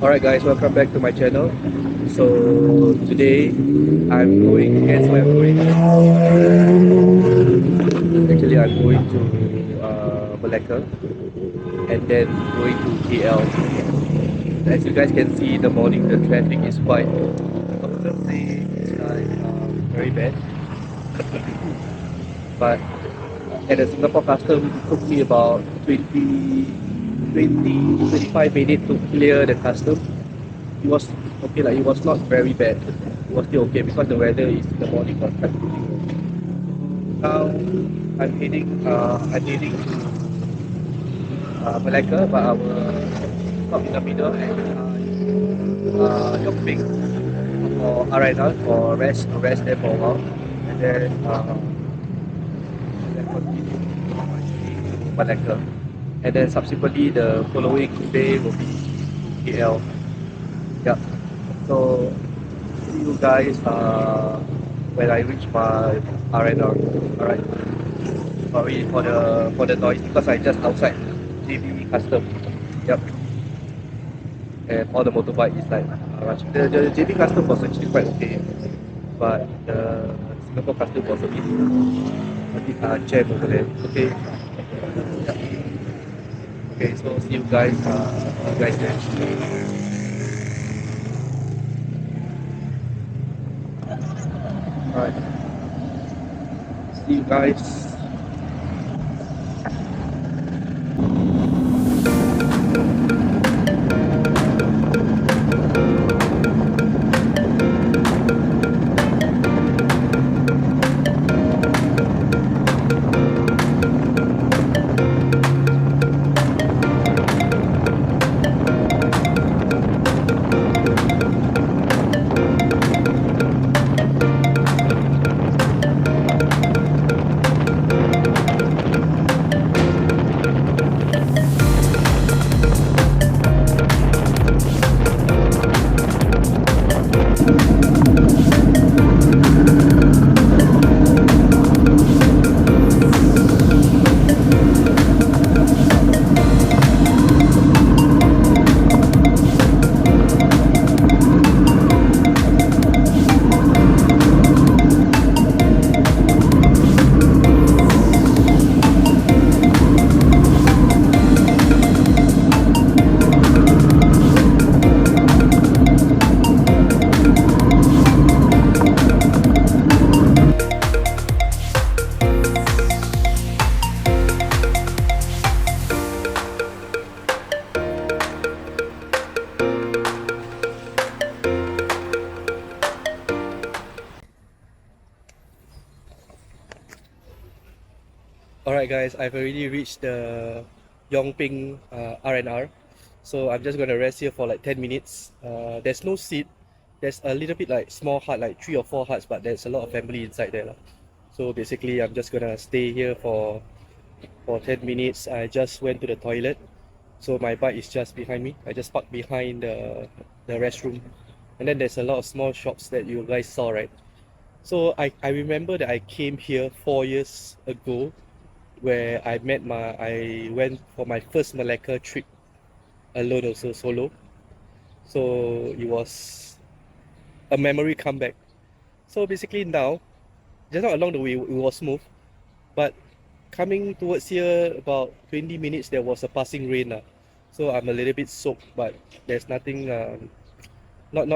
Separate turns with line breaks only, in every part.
Alright guys, welcome back to my channel. So today I'm going, guess where I'm going? Actually I'm going to Malacca and then going to KL. As you guys can see in the morning, the traffic is quite, I wouldn't say it's like very bad, but at the Singapore custom it took me about 25 minutes to clear the custom. It was okay, like it was not very bad. It was still okay because the weather is in the morning was quite cooling. Now I'm heading to Malacca, but I will stop in the middle at Yongping for R&R for rest there for a while, and then continue my journey to Malacca, and then subsequently the following day will be KL. Yep. So see you guys when I reach my R&R. Alright. Sorry for the noise because I just outside JB Custom. Yep. And all the motorbike is like rushing. The JB Custom was actually quite okay, but the Singapore Custom was a bit jammed over there. Okay. Yep. Okay. So see you guys there. Alright. See you guys. Alright guys, I've already reached the Yongping R&R. So I'm just gonna rest here for like 10 minutes. There's no seat. There's a little bit like small hut, like 3 or 4 huts, but there's a lot of family inside there lah. So basically I'm just gonna stay here for 10 minutes. I just went to the toilet. So my bike is just behind me. I just parked behind the restroom. And then there's a lot of small shops that you guys saw, right? So I remember that I came here 4 years ago, where I went for my first Malacca trip alone, also solo. So it was a memory comeback. So basically now, just not along the way it was smooth, but coming towards here about 20 minutes there was a passing rain. So I'm a little bit soaked, but there's nothing, not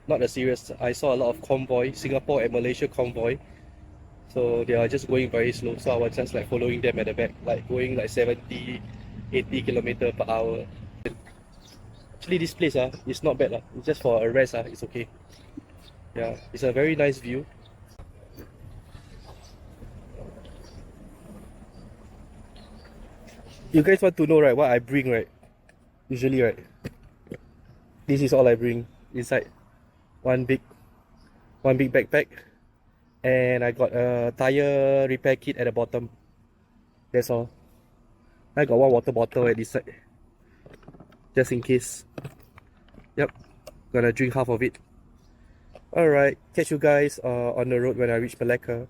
a serious. I saw a lot of convoy, Singapore and Malaysia convoy. So they are just going very slow, so I was just like following them at the back, like going like 70, 80 km per hour. Actually this place is not bad. It's just for a rest, it's okay. Yeah, it's a very nice view. You guys want to know, right, what I bring, right? Usually, right, this is all I bring inside. One big backpack. And I got a tire repair kit at the bottom. That's all. I got one water bottle at this side, just in case. Yep, gonna drink half of it. Alright, catch you guys on the road when I reach Malacca.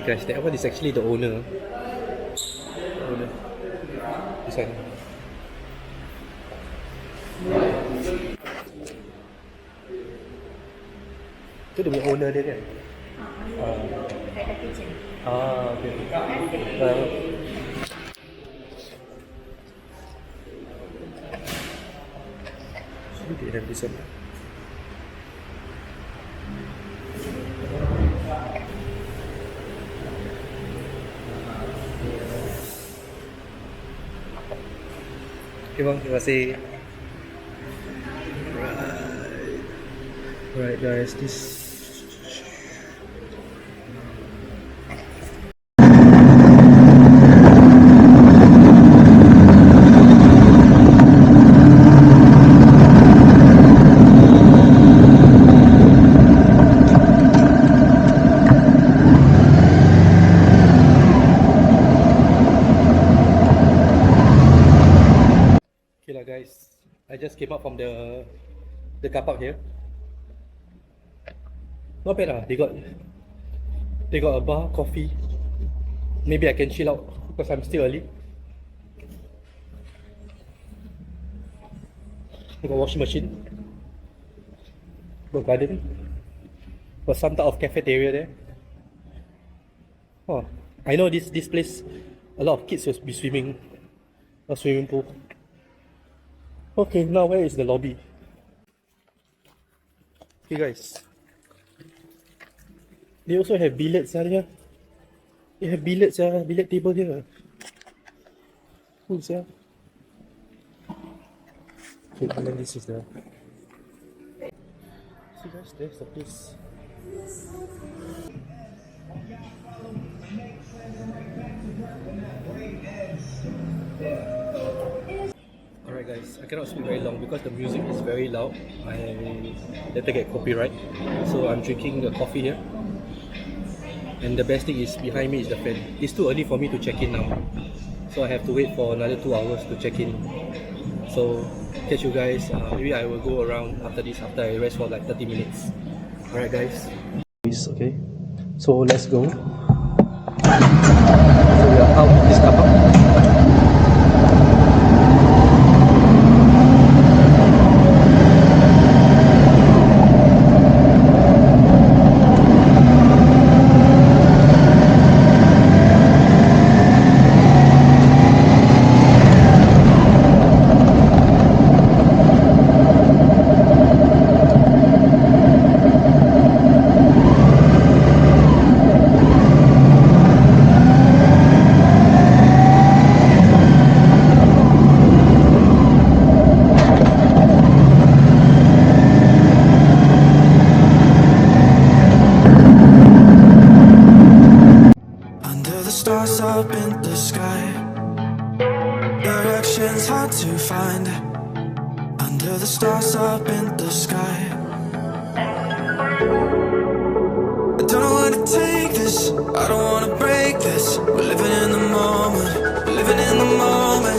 Okay guys, that one is actually the owner. This one. Itu dia punya owner dia kan? Okay. Should they have this one? Okay bang, terima kasih. Right guys, this. Okay lah guys, I just came up from the car park here. Not bad lah. They got a bar, coffee. Maybe I can chill out because I'm still early. They got washing machine. Got garden. Got some type of cafeteria there. Oh, I know this place. A lot of kids will be swimming. A swimming pool. Okay, now where is the lobby? Okay guys. They also have billiards here. They have billiards billiard table here. Cool yeah. Okay, and then this is the. See guys, there's the place. Alright guys, I cannot speak very long because the music is very loud. I later get copyright. So I'm drinking the coffee here. And the best thing is behind me is the fan. It's too early for me to check in now. So I have to wait for another 2 hours to check in. So catch you guys. Maybe I will go around after this, after I rest for like 30 minutes. Alright guys. Okay. So let's go. So we are out of this car park.
Stars up in the sky, directions hard to find. Under the stars up in the sky, I don't know where to take this, I don't wanna break this. We're living in the moment, we're living in the moment.